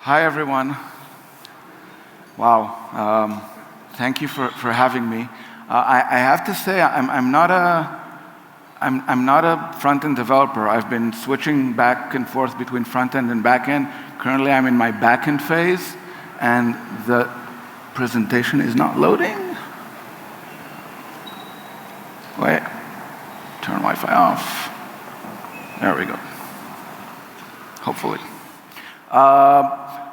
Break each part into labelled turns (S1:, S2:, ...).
S1: Hi, everyone. Wow. Thank you for having me. I have to say, I'm not a front-end developer. I've been switching back and forth between front-end and back-end. Currently, I'm in my back-end phase, and the presentation is not loading. Wait. Turn Wi-Fi off. There we go. Hopefully.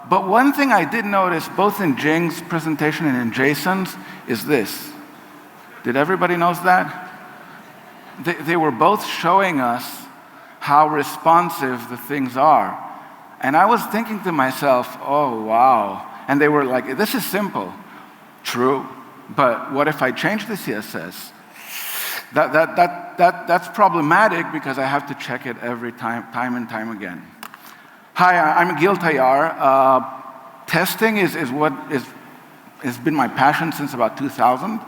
S1: But one thing I did notice, both in Jing's presentation and in Jason's, is this. Did everybody notice that? They were both showing us how responsive the things are. And I was thinking to myself, oh, wow. And they were like, this is simple. True. But what if I change the CSS? That's problematic because I have to check it every time and time again. Hi, I'm Tayar. Testing has been my passion since about 2000.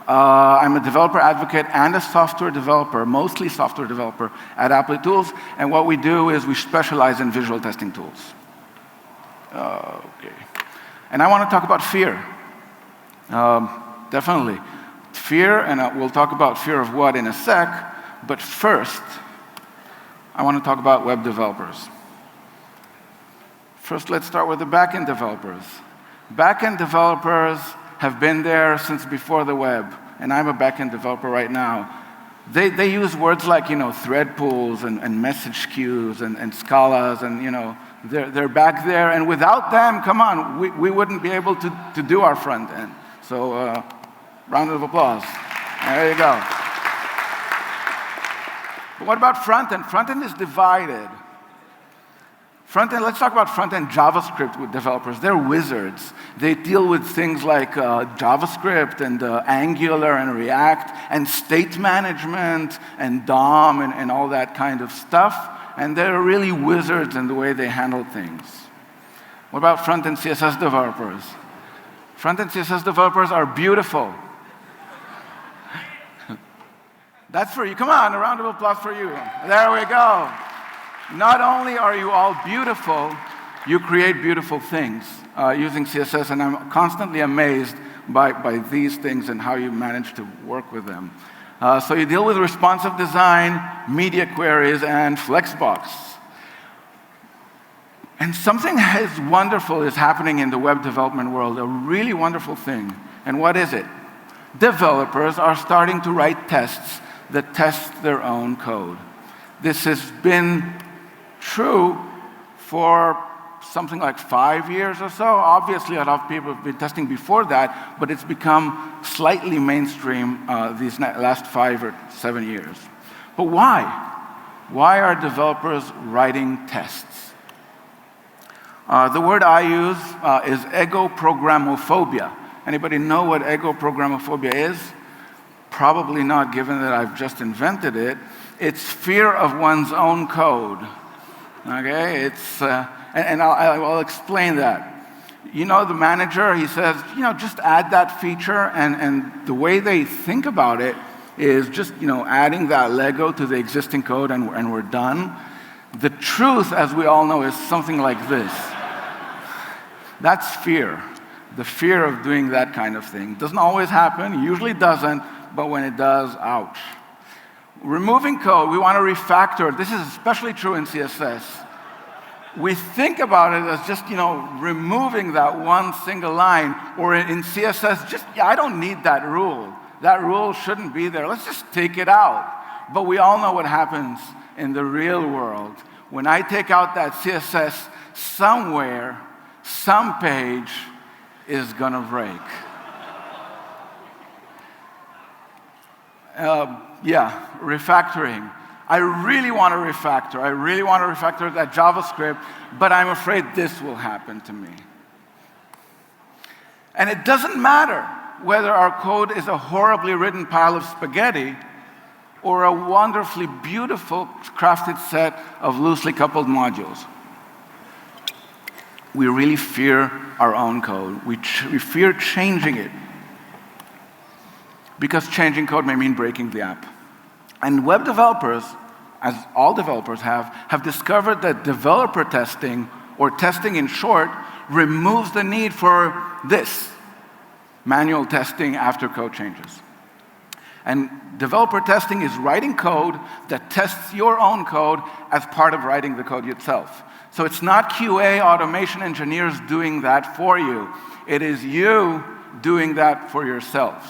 S1: I'm a developer advocate and a software developer, mostly software developer at Apple Tools. And what we do is we specialize in visual testing tools. Okay. And I want to talk about fear. Definitely. Fear, and we'll talk about fear of what in a sec. But first, I want to talk about web developers. First, let's start with the backend developers. Backend developers have been there since before the web, and I'm a backend developer right now. They use words like, thread pools and message queues and scalas, and they're back there. And without them, come on, we wouldn't be able to do our front end. So, round of applause. There you go. But what about front end? Front end is divided. Front-end, let's talk about front-end JavaScript with developers. They're wizards. They deal with things like JavaScript and Angular and React and state management and DOM and all that kind of stuff. And they're really wizards in the way they handle things. What about front-end CSS developers? Front-end CSS developers are beautiful. That's for you. Come on, a round of applause for you. There we go. Not only are you all beautiful, you create beautiful things using CSS, and I'm constantly amazed by these things and how you manage to work with them. So you deal with responsive design, media queries, and Flexbox. And something wonderful is happening in the web development world, a really wonderful thing. And what is it? Developers are starting to write tests that test their own code. This has been true for something like 5 years or so. Obviously, a lot of people have been testing before that, but it's become slightly mainstream these last 5 or 7 years. But why? Why are developers writing tests? The word I use is ego-programmophobia. Anybody know what ego-programmophobia is? Probably not, given that I've just invented it. It's fear of one's own code. Okay, and I'll explain that. The manager, he says, just add that feature, and the way they think about it is just, adding that Lego to the existing code, and we're done. The truth, as we all know, is something like this. That's fear. The fear of doing that kind of thing. Doesn't always happen, usually doesn't, but when it does, ouch. Removing code, we want to refactor. This is especially true in CSS. We think about it as just, removing that one single line, or in CSS, I don't need that rule. That rule shouldn't be there. Let's just take it out. But we all know what happens in the real world. When I take out that CSS, somewhere, some page is going to break. Refactoring. I really want to refactor. I really want to refactor that JavaScript, but I'm afraid this will happen to me. And it doesn't matter whether our code is a horribly written pile of spaghetti or a wonderfully beautiful crafted set of loosely coupled modules. We really fear our own code. We fear changing it, because changing code may mean breaking the app. And web developers, as all developers have discovered that developer testing, or testing in short, removes the need for this, manual testing after code changes. And developer testing is writing code that tests your own code as part of writing the code itself. So it's not QA automation engineers doing that for you. It is you doing that for yourselves.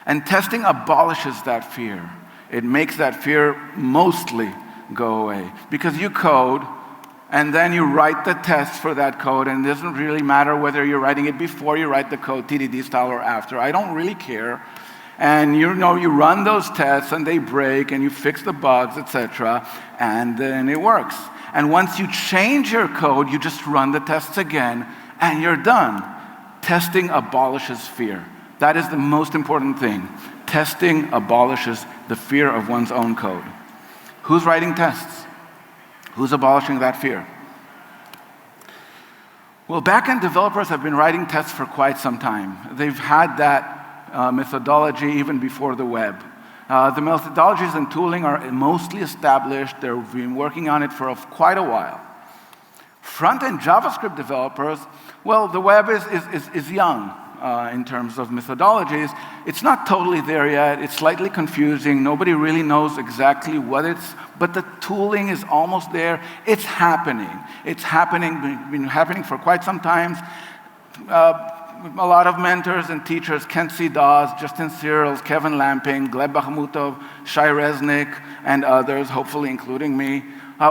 S1: And testing abolishes that fear. It makes that fear mostly go away. Because you code, and then you write the tests for that code, and it doesn't really matter whether you're writing it before you write the code, TDD style, or after. I don't really care. And you run those tests, and they break, and you fix the bugs, etc., and then it works. And once you change your code, you just run the tests again, and you're done. Testing abolishes fear. That is the most important thing. Testing abolishes the fear of one's own code. Who's writing tests? Who's abolishing that fear? Well, backend developers have been writing tests for quite some time. They've had that methodology even before the web. The methodologies and tooling are mostly established. They've been working on it for quite a while. Frontend JavaScript developers, well, the web is young in terms of methodologies. It's not totally there yet. It's slightly confusing. Nobody really knows exactly what it's, but the tooling is almost there. It's happening. It's happening, been happening for quite some time. A lot of mentors and teachers, Kent C. Dawes, Justin Searles, Kevin Lamping, Gleb Bakhmutov, Shai Resnick, and others, hopefully including me.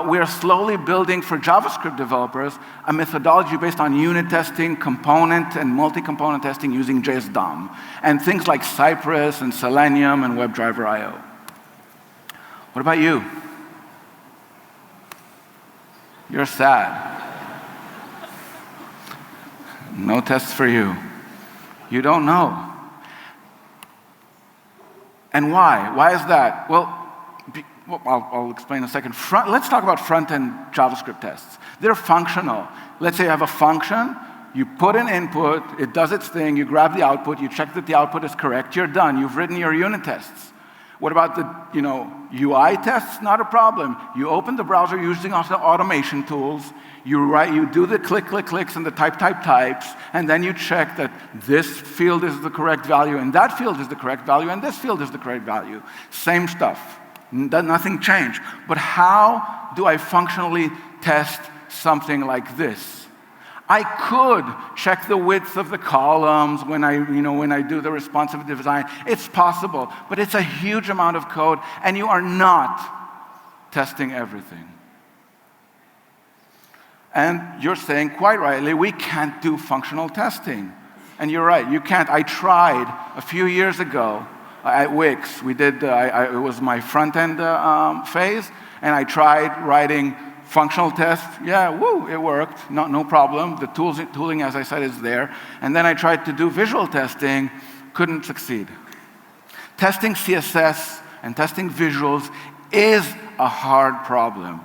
S1: We are slowly building for JavaScript developers a methodology based on unit testing, component and multi-component testing using JS DOM, and things like Cypress and Selenium and WebDriver IO. What about you? You're sad. No tests for you. You don't know. And why? Why is that? Well, I'll explain in a second. Let's talk about front-end JavaScript tests. They're functional. Let's say you have a function, you put an input, it does its thing, you grab the output, you check that the output is correct, you're done. You've written your unit tests. What about the UI tests? Not a problem. You open the browser using also automation tools, you do the clicks and the types, and then you check that this field is the correct value, and that field is the correct value, and this field is the correct value. Same stuff. Nothing changed. But how do I functionally test something like this? I could check the width of the columns when I do the responsive design. It's possible, but it's a huge amount of code, and you are not testing everything. And you're saying quite rightly, we can't do functional testing. And you're right, you can't. I tried a few years ago at Wix. We did, it was my front-end phase, and I tried writing functional tests. Yeah, woo, it worked, no problem. The tooling, as I said, is there. And then I tried to do visual testing, couldn't succeed. Testing CSS and testing visuals is a hard problem.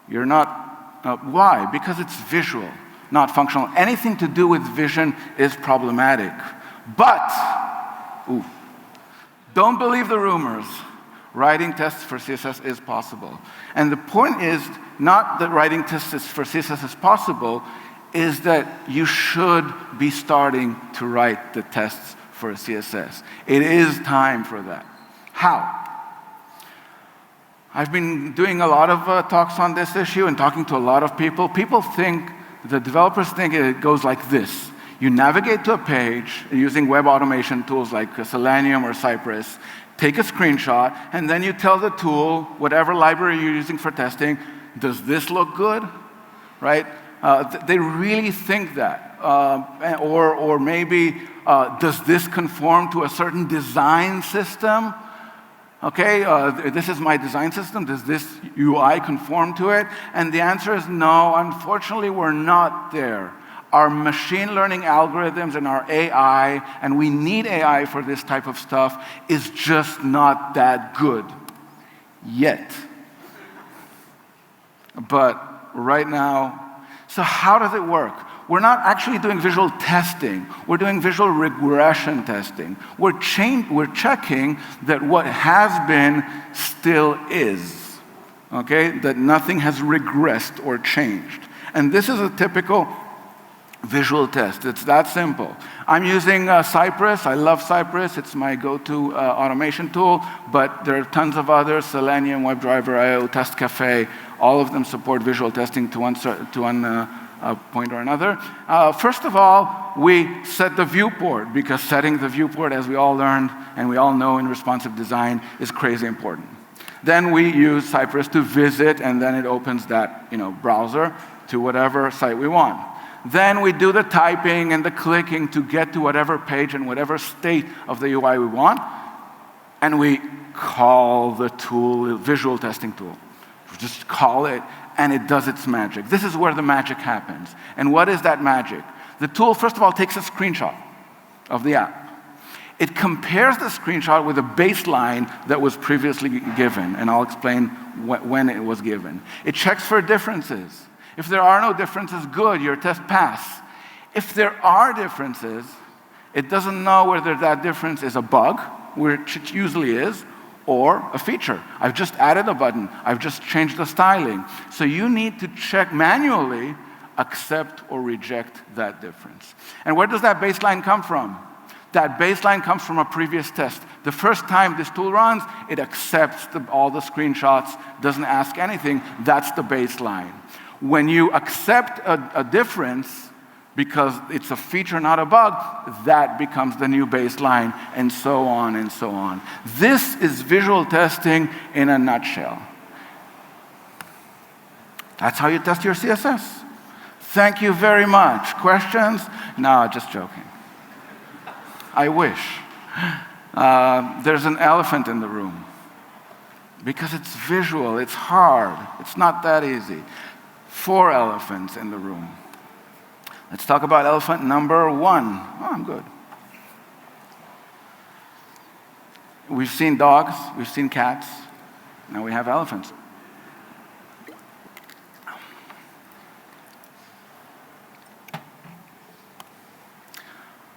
S1: You're not, why? Because it's visual, not functional. Anything to do with vision is problematic. But, don't believe the rumors. Writing tests for CSS is possible. And the point is not that writing tests for CSS is possible, is that you should be starting to write the tests for CSS. It is time for that. How? I've been doing a lot of talks on this issue and talking to a lot of people. The developers think it goes like this. You navigate to a page using web automation tools like Selenium or Cypress, take a screenshot, and then you tell the tool, whatever library you're using for testing, does this look good? Right? They really think that. Or maybe, does this conform to a certain design system? Okay, this is my design system. Does this UI conform to it? And the answer is no. Unfortunately, we're not there. Our machine learning algorithms and our AI, and we need AI for this type of stuff, is just not that good yet. But right now, so how does it work? We're not actually doing visual testing. We're doing visual regression testing. We're checking that what has been still is, okay? That nothing has regressed or changed. And this is a typical Visual test. It's that simple. I'm using Cypress. I love Cypress. It's my go-to automation tool, but there are tons of others, Selenium, WebDriver, IO, Test Cafe. All of them support visual testing to one point or another. First of all, we set the viewport, because setting the viewport, as we all learned and we all know in responsive design, is crazy important. Then we use Cypress to visit, and then it opens that browser to whatever site we want. Then we do the typing and the clicking to get to whatever page and whatever state of the UI we want, and we call the tool, visual testing tool. We just call it, and it does its magic. This is where the magic happens. And what is that magic? The tool, first of all, takes a screenshot of the app. It compares the screenshot with a baseline that was previously given, and I'll explain when it was given. It checks for differences. If there are no differences, good, your test pass. If there are differences, it doesn't know whether that difference is a bug, which it usually is, or a feature. I've just added a button. I've just changed the styling. So you need to check manually, accept or reject that difference. And where does that baseline come from? That baseline comes from a previous test. The first time this tool runs, it accepts all the screenshots, doesn't ask anything. That's the baseline. When you accept a difference, because it's a feature, not a bug, that becomes the new baseline, and so on and so on. This is visual testing in a nutshell. That's how you test your CSS. Thank you very much. Questions? No, just joking. I wish. There's an elephant in the room. Because it's visual, it's hard, it's not that easy. 4 elephants in the room. Let's talk about elephant number 1. Oh, I'm good. We've seen dogs, we've seen cats, now we have elephants.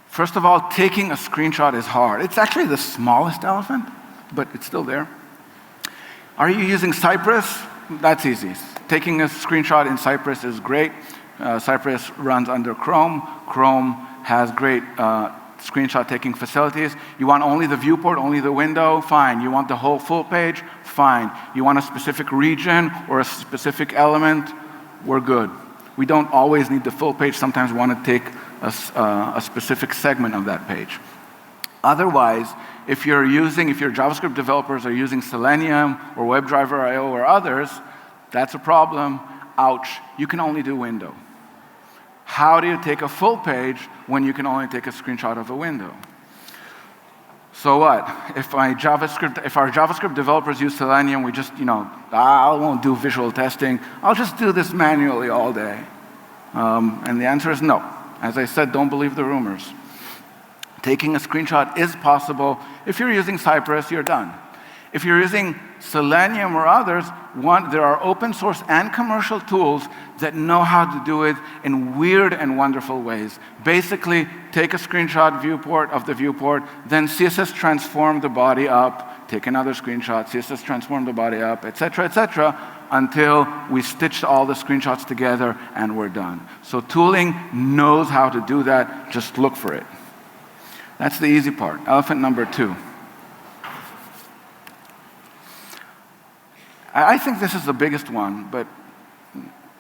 S1: First of all, taking a screenshot is hard. It's actually the smallest elephant, but it's still there. Are you using Cypress? That's easy. Taking a screenshot in Cypress is great. Cypress runs under Chrome. Chrome has great screenshot taking facilities. You want only the viewport, only the window? Fine. You want the whole full page? Fine. You want a specific region or a specific element? We're good. We don't always need the full page. Sometimes we want to take a specific segment of that page. Otherwise, if your JavaScript developers are using Selenium or WebDriver IO or others, that's a problem. Ouch, you can only do window. How do you take a full page when you can only take a screenshot of a window? So what? If our JavaScript developers use Selenium, we just, I won't do visual testing. I'll just do this manually all day. And the answer is no. As I said, don't believe the rumors. Taking a screenshot is possible. If you're using Cypress, you're done. If you're using Selenium or others, there are open source and commercial tools that know how to do it in weird and wonderful ways. Basically, take a screenshot of the viewport, then CSS transform the body up, take another screenshot, CSS transform the body up, etc., until we stitched all the screenshots together and we're done. So tooling knows how to do that, just look for it. That's the easy part. Elephant number 2. I think this is the biggest one, but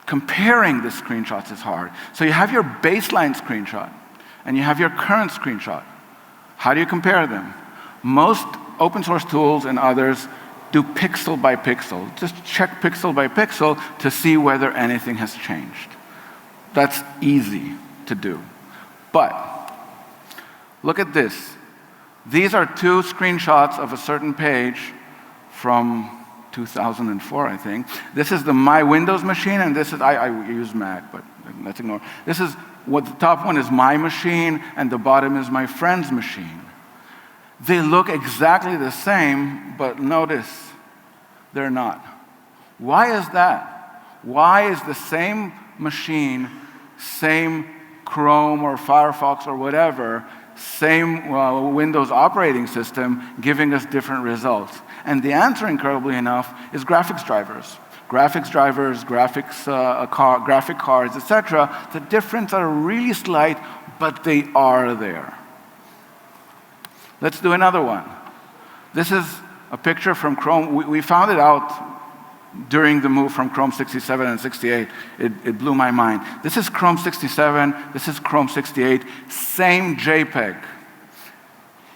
S1: comparing the screenshots is hard. So you have your baseline screenshot, and you have your current screenshot. How do you compare them? Most open source tools and others do pixel by pixel. Just check pixel by pixel to see whether anything has changed. That's easy to do. But look at this. These are 2 screenshots of a certain page from 2004, I think. This is my Windows machine, and this is, I use Mac, but let's ignore. This is, the top one is my machine, and the bottom is my friend's machine. They look exactly the same, but notice, they're not. Why is that? Why is the same machine, same Chrome or Firefox or whatever, same Windows operating system giving us different results? And the answer, incredibly enough, is graphics drivers. graphics drivers, graphic cards, etc. The differences are really slight, but they are there. Let's do another one. This is a picture from Chrome. We found it out during the move from Chrome 67 and 68. It blew my mind. This is Chrome 67. This is Chrome 68. Same JPEG.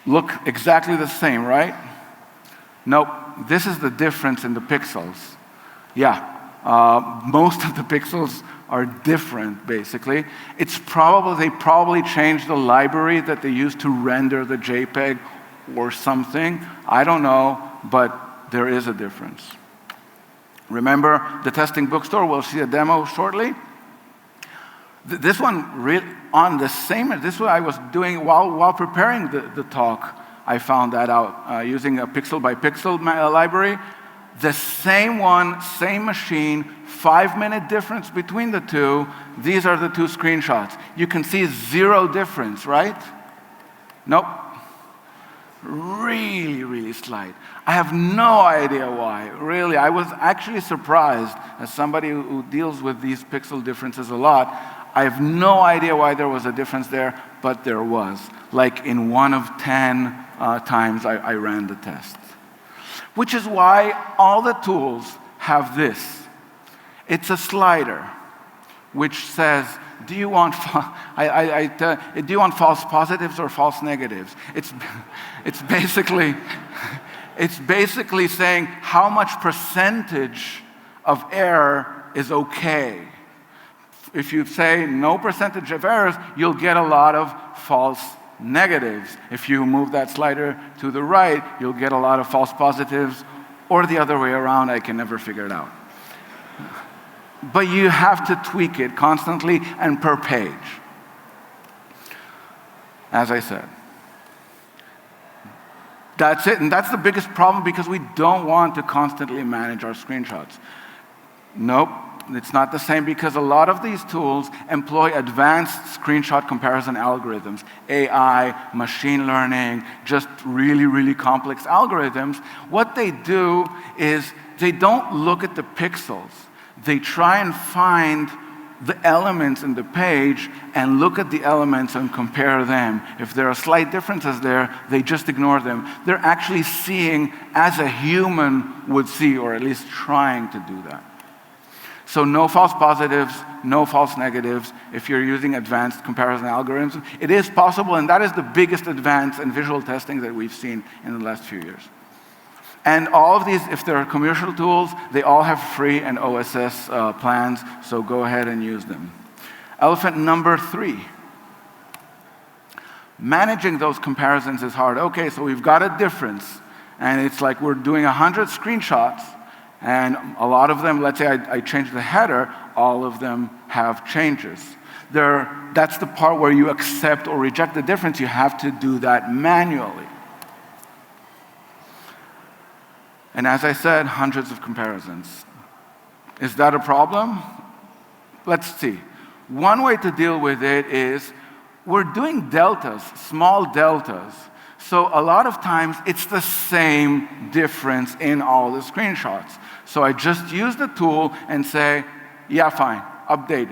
S1: Look exactly the same, right? Nope. This is the difference in the pixels. Yeah. Most of the pixels are different, basically. They probably changed the library that they used to render the JPEG or something. I don't know, but there is a difference. Remember the testing bookstore? We'll see a demo shortly. This one, on the same, this one I was doing while preparing the talk, I found that out using a pixel by pixel library. The same one, same machine, 5-minute difference between the two. These are the two screenshots. You can see 0 difference, right? Nope. Really, really slight. I have no idea why. Really, I was actually surprised as somebody who deals with these pixel differences a lot. I have no idea why there was a difference there, but there was. Like in 1 of 10 times I ran the test. Which is why all the tools have this. It's a slider which says, do you want false positives or false negatives? It's basically saying how much percentage of error is okay. If you say no percentage of errors, you'll get a lot of false negatives. If you move that slider to the right, you'll get a lot of false positives, or the other way around. I can never figure it out. But you have to tweak it constantly and per page. As I said. That's it, and that's the biggest problem because we don't want to constantly manage our screenshots. Nope, it's not the same because a lot of these tools employ advanced screenshot comparison algorithms, AI, machine learning, just really, really complex algorithms. What they do is they don't look at the pixels. They try and find the elements in the page and look at the elements and compare them. If there are slight differences there, they just ignore them. They're actually seeing as a human would see, or at least trying to do that. So no false positives, no false negatives if you're using advanced comparison algorithms. It is possible, and that is the biggest advance in visual testing that we've seen in the last few years. And all of these, if they're commercial tools, they all have free and OSS plans, so go ahead and use them. Elephant number 3. Managing those comparisons is hard. Okay, so we've got a difference, and it's like we're doing 100 screenshots, and a lot of them, let's say I change the header, all of them have changes. That's the part where you accept or reject the difference. You have to do that manually. And as I said, hundreds of comparisons. Is that a problem? Let's see. One way to deal with it is we're doing deltas, small deltas. So a lot of times it's the same difference in all the screenshots. So I just use the tool and say, yeah, fine, update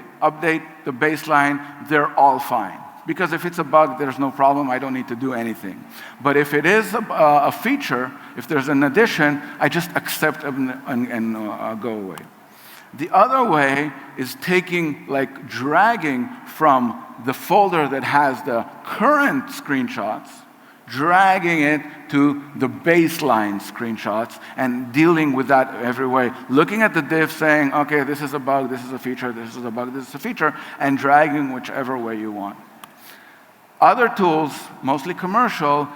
S1: the baseline, they're all fine. Because if it's a bug, there's no problem, I don't need to do anything. But if it is a feature, if there's an addition, I just accept and go away. The other way is dragging from the folder that has the current screenshots, dragging it to the baseline screenshots and dealing with that every way. Looking at the diff saying, okay, this is a bug, this is a feature, this is a bug, this is a feature, and dragging whichever way you want. Other tools, mostly commercial,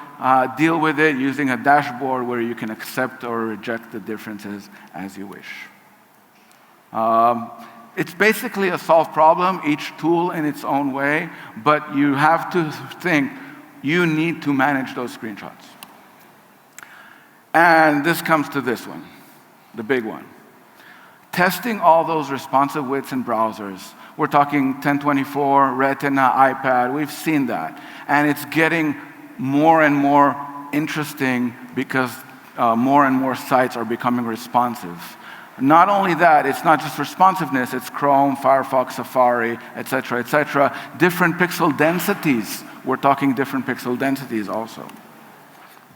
S1: deal with it using a dashboard where you can accept or reject the differences as you wish. It's basically a solved problem, each tool in its own way, but you have to think you need to manage those screenshots. And this comes to this one, the big one. Testing all those responsive widths in browsers. We're talking 1024, Retina, iPad, we've seen that. And it's getting more and more interesting because more and more sites are becoming responsive. Not only that, it's not just responsiveness, it's Chrome, Firefox, Safari, etc., etc. Different pixel densities. We're talking different pixel densities also.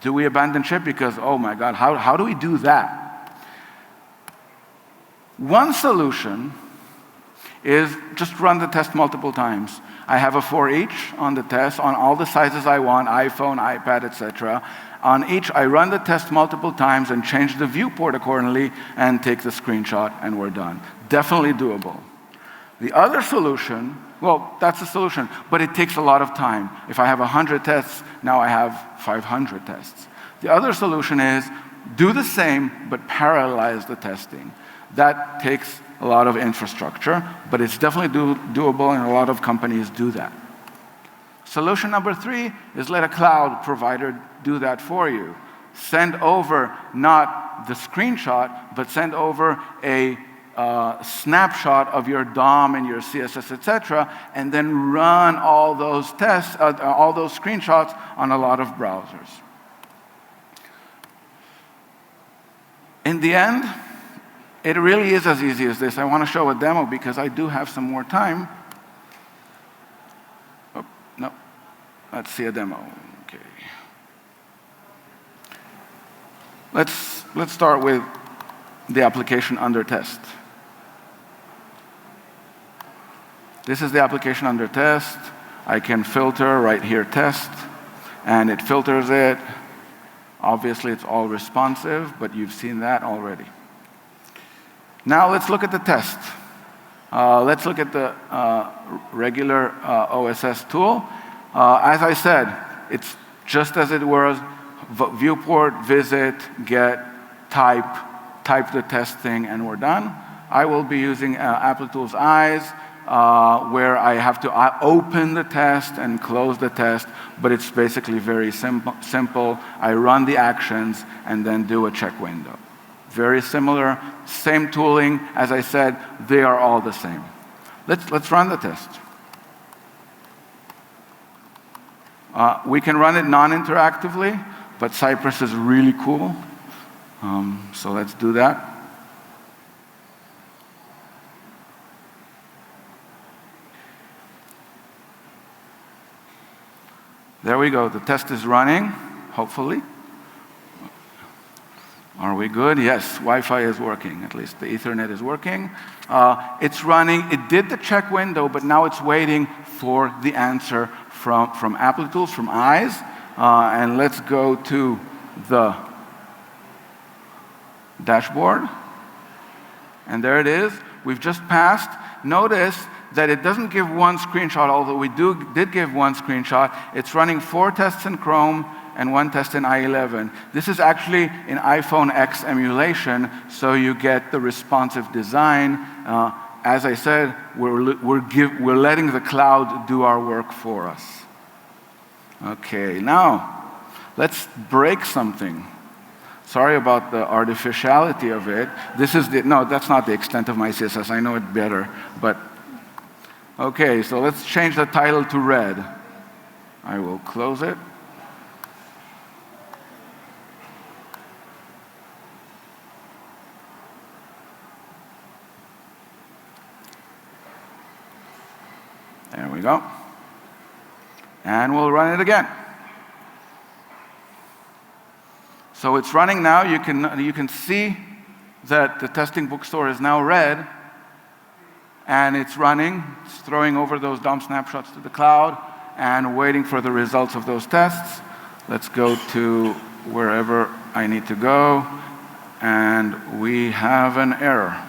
S1: Do we abandon ship? Because, oh my God, how do we do that? One solution is just run the test multiple times. I have a for each on the test, on all the sizes I want, iPhone, iPad, etc. On each, I run the test multiple times and change the viewport accordingly and take the screenshot, and we're done. Definitely doable. The other solution, well, that's a solution, but it takes a lot of time. If I have 100 tests, now I have 500 tests. The other solution is do the same, but paralyze the testing. That takes a lot of infrastructure, but it's definitely doable, and a lot of companies do that. Solution number 3 is let a cloud provider do that for you. Send over not the screenshot, but send over a snapshot of your DOM and your CSS, etc., and then run all those tests, all those screenshots on a lot of browsers. In the end, it really is as easy as this. I want to show a demo because I do have some more time. Oh, no. Let's see a demo. Okay. Let's start with the application under test. This is the application under test. I can filter right here, test, and it filters it. Obviously, it's all responsive, but you've seen that already. Now let's look at the test. Let's look at the regular OSS tool. As I said, it's just as it was, viewport, visit, get, type the test thing, and we're done. I will be using Applitools Eyes, where I have to open the test and close the test, but it's basically very simple. I run the actions and then do a check window. Very similar, same tooling. As I said, they are all the same. Let's run the test. We can run it non-interactively, but Cypress is really cool. So let's do that. There we go. The test is running, hopefully. Are we good? Yes, Wi-Fi is working. At least the Ethernet is working. It's running. It did the check window, but now it's waiting for the answer from Applitools, from Eyes. And let's go to the dashboard. And there it is. We've just passed. Notice that it doesn't give one screenshot, although we did give one screenshot. It's running 4 tests in Chrome and 1 test in i11. This is actually in iPhone X emulation, so you get the responsive design. As I said, we're letting the cloud do our work for us. Okay, now let's break something. Sorry about the artificiality of it. No, that's not the extent of my CSS. I know it better, but okay, so let's change the title to red. I will close it. There we go. And we'll run it again. So it's running now. You can see that the testing bookstore is now red, and it's running. It's throwing over those DOM snapshots to the cloud and waiting for the results of those tests. Let's go to wherever I need to go, and we have an error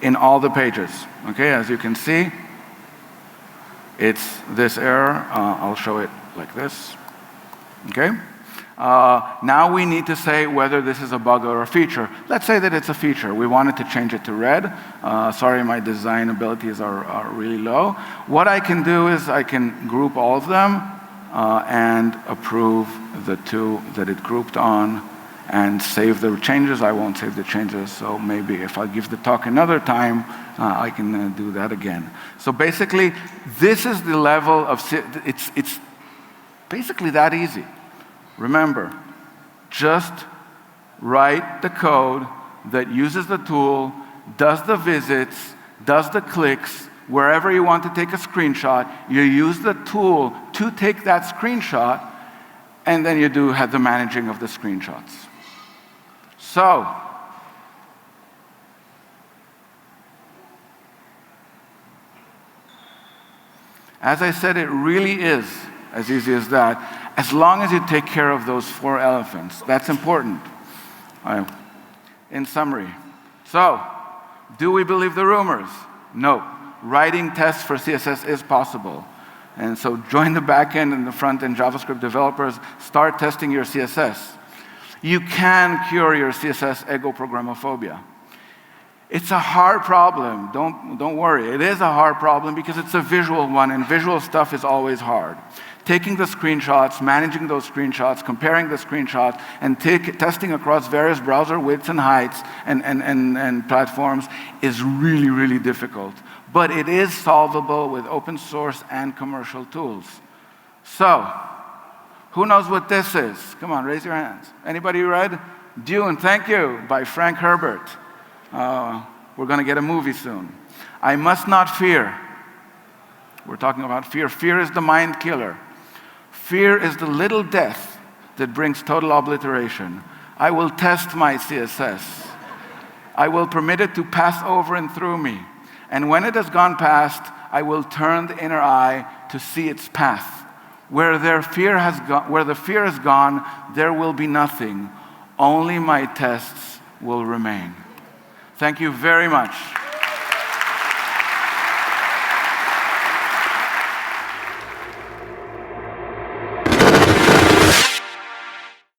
S1: in all the pages. Okay, as you can see, it's this error. I'll show it like this. Okay. Now we need to say whether this is a bug or a feature. Let's say that it's a feature. We wanted to change it to red. Sorry, my design abilities are really low. What I can do is I can group all of them and approve the 2 that it grouped on and save the changes. I won't save the changes, so maybe if I give the talk another time, I can do that again. So basically, this is the level of, it's basically that easy. Remember, just write the code that uses the tool, does the visits, does the clicks. Wherever you want to take a screenshot, you use the tool to take that screenshot, and then you do the managing of the screenshots. So, as I said, it really is as easy as that, as long as you take care of those 4 elephants. That's important. In summary, so, do we believe the rumors? No. Writing tests for CSS is possible. And so join the backend and the frontend JavaScript developers. Start testing your CSS. You can cure your CSS ego programmophobia. It's a hard problem. Don't worry. It is a hard problem because it's a visual one, and visual stuff is always hard. Taking the screenshots, managing those screenshots, comparing the screenshots, and testing across various browser widths and heights and platforms is really, really difficult. But it is solvable with open source and commercial tools. So, who knows what this is? Come on, raise your hands. Anybody read Dune, Thank You, by Frank Herbert? We're going to get a movie soon. I Must Not Fear. We're talking about fear. Fear is the mind killer. Fear is the little death that brings total obliteration. I will test my CSS. I will permit it to pass over and through me. And when it has gone past, I will turn the inner eye to see its path. Where the fear has gone, there will be nothing. Only my tests will remain. Thank you very much.